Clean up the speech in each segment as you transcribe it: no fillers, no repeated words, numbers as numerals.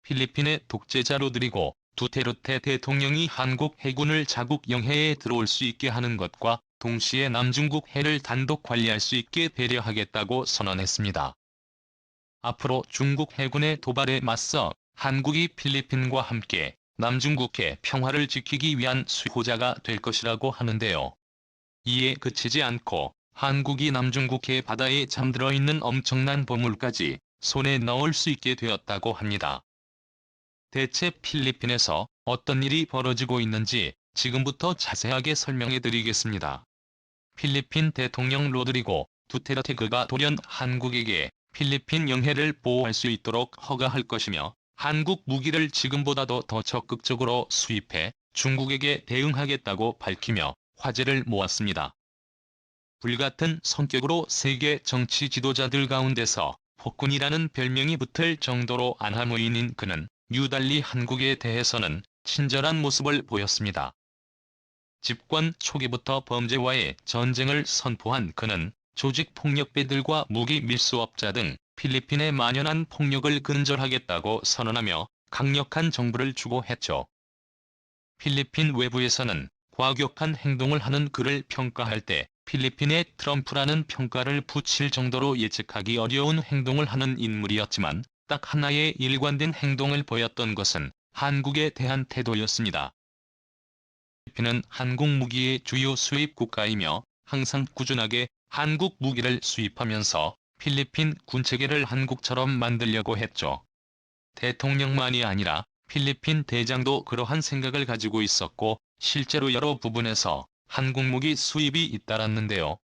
필리핀의 독재자로 들이고 두테르테 대통령이 한국 해군을 자국 영해에 들어올 수 있게 하는 것과 동시에 남중국 해를 단독 관리할 수 있게 배려하겠다고 선언했습니다. 앞으로 중국 해군의 도발에 맞서 한국이 필리핀과 함께 남중국해 평화를 지키기 위한 수호자가 될 것이라고 하는데요. 이에 그치지 않고 한국이 남중국해 바다에 잠들어 있는 엄청난 보물까지 손에 넣을 수 있게 되었다고 합니다. 대체 필리핀에서 어떤 일이 벌어지고 있는지 지금부터 자세하게 설명해 드리겠습니다. 필리핀 대통령 로드리고 두테르테가 돌연 한국에게 필리핀 영해를 보호할 수 있도록 허가할 것이며 한국 무기를 지금보다도 더 적극적으로 수입해 중국에게 대응하겠다고 밝히며 화제를 모았습니다. 불같은 성격으로 세계 정치 지도자들 가운데서 폭군이라는 별명이 붙을 정도로 안하무인인 그는 유달리 한국에 대해서는 친절한 모습을 보였습니다. 집권 초기부터 범죄와의 전쟁을 선포한 그는 조직폭력배들과 무기 밀수업자 등 필리핀에 만연한 폭력을 근절하겠다고 선언하며 강력한 정부를 주고했죠. 필리핀 외부에서는 과격한 행동을 하는 그를 평가할 때 필리핀의 트럼프라는 평가를 붙일 정도로 예측하기 어려운 행동을 하는 인물이었지만 딱 하나의 일관된 행동을 보였던 것은 한국에 대한 태도였습니다. 필리핀은 한국 무기의 주요 수입 국가이며 항상 꾸준하게 한국 무기를 수입하면서 필리핀 군체계를 한국처럼 만들려고 했죠. 대통령만이 아니라 필리핀 대장도 그러한 생각을 가지고 있었고 실제로 여러 부분에서 한국 무기 수입이 잇따랐는데요.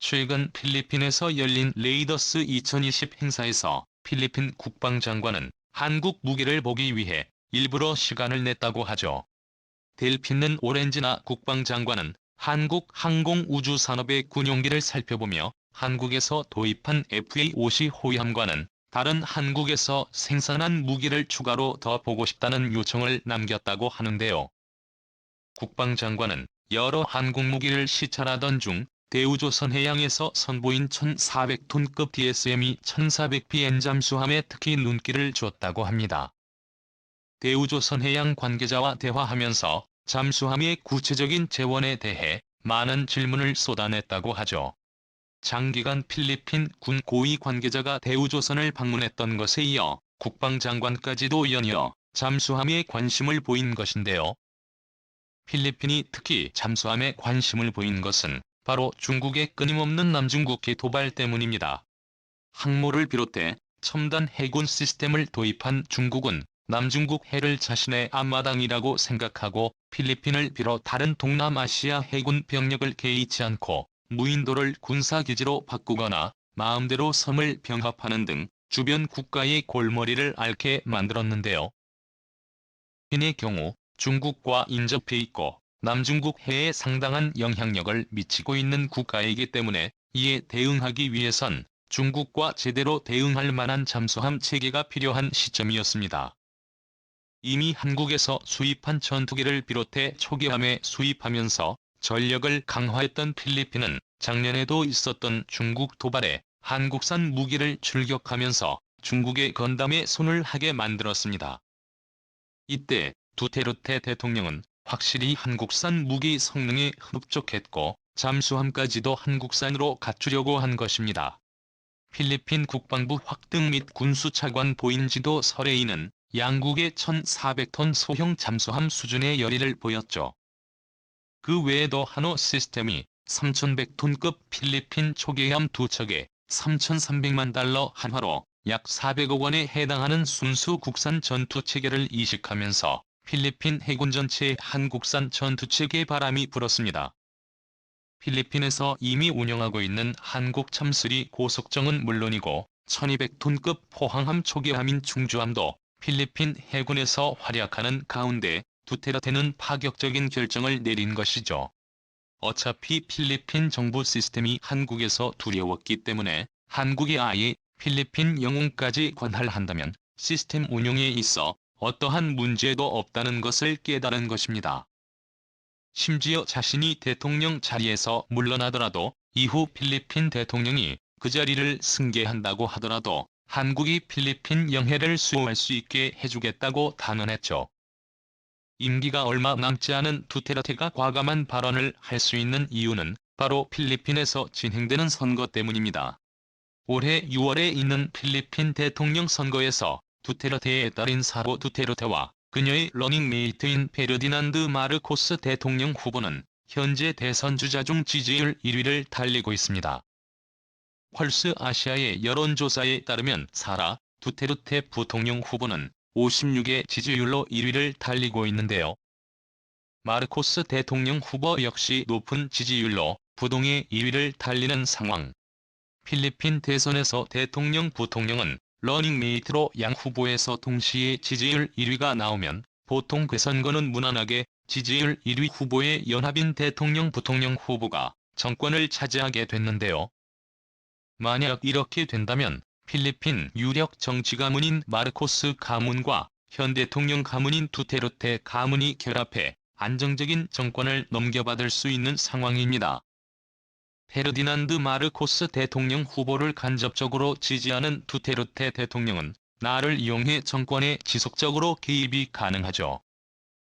최근 필리핀에서 열린 레이더스 2020 행사에서 필리핀 국방장관은 한국 무기를 보기 위해 일부러 시간을 냈다고 하죠. 델핀는 오렌지나 국방장관은 한국 항공우주산업의 군용기를 살펴보며 한국에서 도입한 FA-50 호위함과는 다른 한국에서 생산한 무기를 추가로 더 보고 싶다는 요청을 남겼다고 하는데요. 국방장관은 여러 한국 무기를 시찰하던 중 대우조선해양에서 선보인 1400톤급 DSM-2 1400BN 잠수함에 특히 눈길을 줬다고 합니다. 대우조선해양 관계자와 대화하면서 잠수함의 구체적인 재원에 대해 많은 질문을 쏟아냈다고 하죠. 장기간 필리핀 군 고위 관계자가 대우조선을 방문했던 것에 이어 국방장관까지도 연이어 잠수함에 관심을 보인 것인데요. 필리핀이 특히 잠수함에 관심을 보인 것은 바로 중국의 끊임없는 남중국해 도발 때문입니다. 항모를 비롯해 첨단 해군 시스템을 도입한 중국은 남중국 해를 자신의 앞마당이라고 생각하고 필리핀을 비롯 다른 동남아시아 해군 병력을 개의치 않고 무인도를 군사기지로 바꾸거나 마음대로 섬을 병합하는 등 주변 국가의 골머리를 앓게 만들었는데요. 필리핀의 경우 중국과 인접해 있고 남중국 해에 상당한 영향력을 미치고 있는 국가이기 때문에 이에 대응하기 위해선 중국과 제대로 대응할 만한 잠수함 체계가 필요한 시점이었습니다. 이미 한국에서 수입한 전투기를 비롯해 초기함에 수입하면서 전력을 강화했던 필리핀은 작년에도 있었던 중국 도발에 한국산 무기를 출격하면서 중국의 건담에 손을 하게 만들었습니다. 이때 두테르테 대통령은 확실히 한국산 무기 성능에 흡족했고 잠수함까지도 한국산으로 갖추려고 한 것입니다. 필리핀 국방부 확등 및 군수차관 보인지도 설에이는 양국의 1400톤 소형 잠수함 수준의 열의를 보였죠. 그 외에도 한호 시스템이 3100톤급 필리핀 초계함 2척에 3,300만 달러 한화로 약 400억 원에 해당하는 순수 국산 전투체계를 이식하면서 필리핀 해군 전체에 한국산 전투체계 바람이 불었습니다. 필리핀에서 이미 운영하고 있는 한국 참수리 고속정은 물론이고 1200톤급 포항함 초계함인 충주함도 필리핀 해군에서 활약하는 가운데 두테르테는 파격적인 결정을 내린 것이죠. 어차피 필리핀 정부 시스템이 한국에서 두려웠기 때문에 한국이 아예 필리핀 영웅까지 관할한다면 시스템 운용에 있어 어떠한 문제도 없다는 것을 깨달은 것입니다. 심지어 자신이 대통령 자리에서 물러나더라도 이후 필리핀 대통령이 그 자리를 승계한다고 하더라도 한국이 필리핀 영해를 수호할 수 있게 해주겠다고 단언했죠. 임기가 얼마 남지 않은 두테르테가 과감한 발언을 할 수 있는 이유는 바로 필리핀에서 진행되는 선거 때문입니다. 올해 6월에 있는 필리핀 대통령 선거에서 두테르테의 딸인 사로 두테르테와 그녀의 러닝메이트인 페르디난드 마르코스 대통령 후보는 현재 대선 주자 중 지지율 1위를 달리고 있습니다. 펄스 아시아의 여론조사에 따르면 사라 두테르테 부통령 후보는 56의 지지율로 1위를 달리고 있는데요. 마르코스 대통령 후보 역시 높은 지지율로 부동의 2위를 달리는 상황. 필리핀 대선에서 대통령 부통령은 러닝메이트로 양 후보에서 동시에 지지율 1위가 나오면 보통 그 선거는 무난하게 지지율 1위 후보의 연합인 대통령 부통령 후보가 정권을 차지하게 됐는데요. 만약 이렇게 된다면 필리핀 유력 정치 가문인 마르코스 가문과 현 대통령 가문인 두테르테 가문이 결합해 안정적인 정권을 넘겨받을 수 있는 상황입니다. 페르디난드 마르코스 대통령 후보를 간접적으로 지지하는 두테르테 대통령은 나를 이용해 정권에 지속적으로 개입이 가능하죠.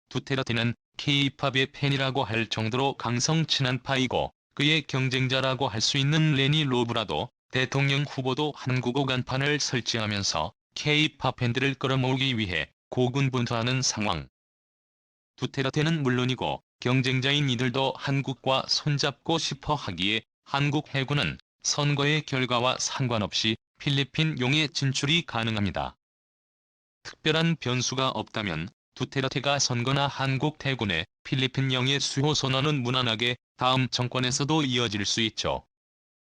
두테르테는 K-팝의 팬이라고 할 정도로 강성 친한파이고 그의 경쟁자라고 할 수 있는 레니 로브라도 대통령 후보도 한국어 간판을 설치하면서 K-팝 팬들을 끌어모으기 위해 고군분투하는 상황. 두테르테는 물론이고 경쟁자인 이들도 한국과 손잡고 싶어 하기에 한국 해군은 선거의 결과와 상관없이 필리핀 용해 진출이 가능합니다. 특별한 변수가 없다면 두테르테가 선거나 한국 해군의 필리핀 영해 수호 선언은 무난하게 다음 정권에서도 이어질 수 있죠.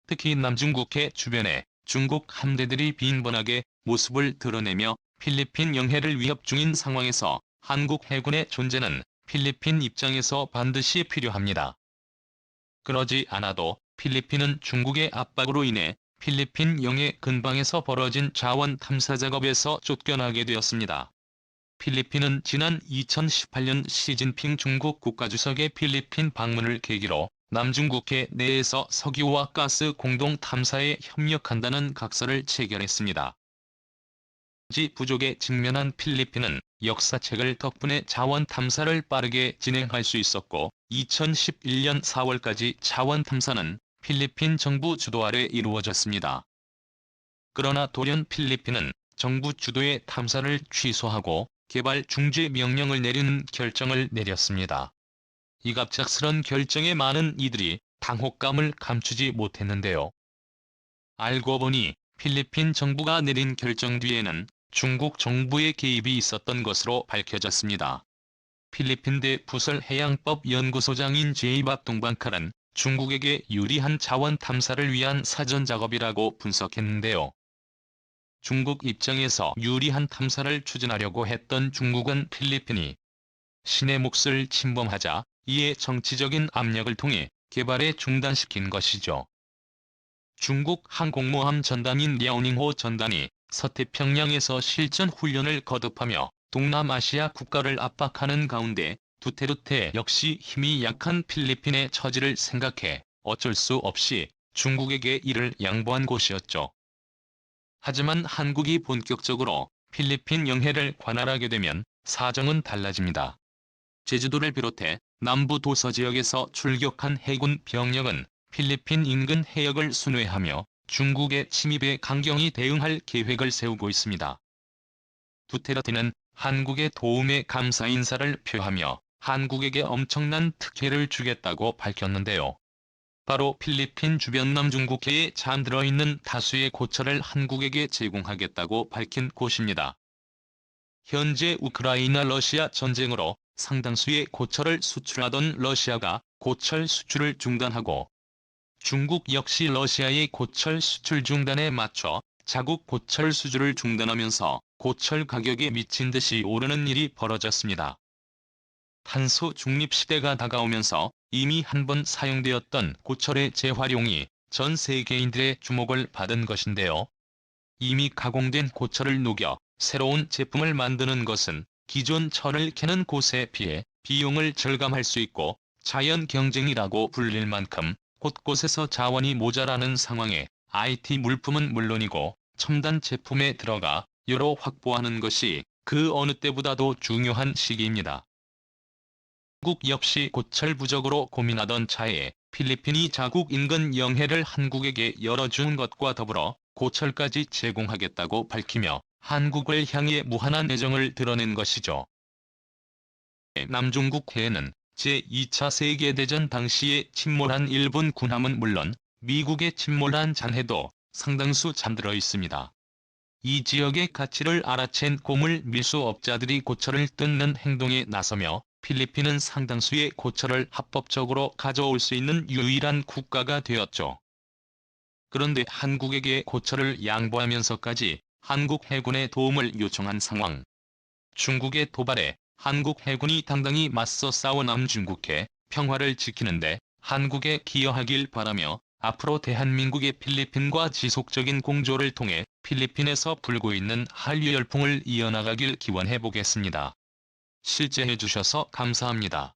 특히 남중국해 주변에 중국 함대들이 빈번하게 모습을 드러내며 필리핀 영해를 위협 중인 상황에서 한국 해군의 존재는 필리핀 입장에서 반드시 필요합니다. 그러지 않아도 필리핀은 중국의 압박으로 인해 필리핀 영해 근방에서 벌어진 자원 탐사 작업에서 쫓겨나게 되었습니다. 필리핀은 지난 2018년 시진핑 중국 국가주석의 필리핀 방문을 계기로 남중국해 내에서 석유와 가스 공동 탐사에 협력한다는 각서를 체결했습니다. 지 부족에 직면한 필리핀은 역사책을 덕분에 자원 탐사를 빠르게 진행할 수 있었고 2011년 4월까지 자원 탐사는 필리핀 정부 주도 아래 이루어졌습니다. 그러나 돌연 필리핀은 정부 주도의 탐사를 취소하고 개발 중지 명령을 내리는 결정을 내렸습니다. 이 갑작스런 결정에 많은 이들이 당혹감을 감추지 못했는데요. 알고 보니 필리핀 정부가 내린 결정 뒤에는 중국 정부의 개입이 있었던 것으로 밝혀졌습니다. 필리핀대 부설해양법 연구소장인 제이밥 동방칼은 중국에게 유리한 자원 탐사를 위한 사전 작업이라고 분석했는데요. 중국 입장에서 유리한 탐사를 추진하려고 했던 중국은 필리핀이 신의 몫을 침범하자 이에 정치적인 압력을 통해 개발에 중단시킨 것이죠. 중국 항공모함 전단인 랴오닝호 전단이 서태평양에서 실전 훈련을 거듭하며 동남아시아 국가를 압박하는 가운데 두테르테 역시 힘이 약한 필리핀의 처지를 생각해 어쩔 수 없이 중국에게 이를 양보한 곳이었죠. 하지만 한국이 본격적으로 필리핀 영해를 관할하게 되면 사정은 달라집니다. 제주도를 비롯해 남부 도서 지역에서 출격한 해군 병력은 필리핀 인근 해역을 순회하며 중국의 침입에 강경히 대응할 계획을 세우고 있습니다. 두테르테는 한국의 도움에 감사 인사를 표하며 한국에게 엄청난 특혜를 주겠다고 밝혔는데요. 바로 필리핀 주변 남중국해에 잠들어 있는 다수의 고철을 한국에게 제공하겠다고 밝힌 곳입니다. 현재 우크라이나 러시아 전쟁으로 상당수의 고철을 수출하던 러시아가 고철 수출을 중단하고 중국 역시 러시아의 고철 수출 중단에 맞춰 자국 고철 수주를 중단하면서 고철 가격이 미친 듯이 오르는 일이 벌어졌습니다. 탄소 중립 시대가 다가오면서 이미 한 번 사용되었던 고철의 재활용이 전 세계인들의 주목을 받은 것인데요. 이미 가공된 고철을 녹여 새로운 제품을 만드는 것은 기존 철을 캐는 곳에 비해 비용을 절감할 수 있고 자연 경쟁이라고 불릴 만큼 곳곳에서 자원이 모자라는 상황에 IT 물품은 물론이고 첨단 제품에 들어가 여러 확보하는 것이 그 어느 때보다도 중요한 시기입니다. 한국 역시 고철 부족으로 고민하던 차에 필리핀이 자국 인근 영해를 한국에게 열어준 것과 더불어 고철까지 제공하겠다고 밝히며 한국을 향해 무한한 애정을 드러낸 것이죠. 남중국 해에는 제2차 세계대전 당시에 침몰한 일본 군함은 물론 미국의 침몰한 잔해도 상당수 잠들어 있습니다. 이 지역의 가치를 알아챈 고물 밀수업자들이 고철을 뜯는 행동에 나서며 필리핀은 상당수의 고철을 합법적으로 가져올 수 있는 유일한 국가가 되었죠. 그런데 한국에게 고철을 양보하면서까지 한국 해군의 도움을 요청한 상황. 중국의 도발에 한국 해군이 당당히 맞서 싸워 남중국해 평화를 지키는데 한국에 기여하길 바라며 앞으로 대한민국의 필리핀과 지속적인 공조를 통해 필리핀에서 불고 있는 한류 열풍을 이어나가길 기원해 보겠습니다. 실제해 주셔서 감사합니다.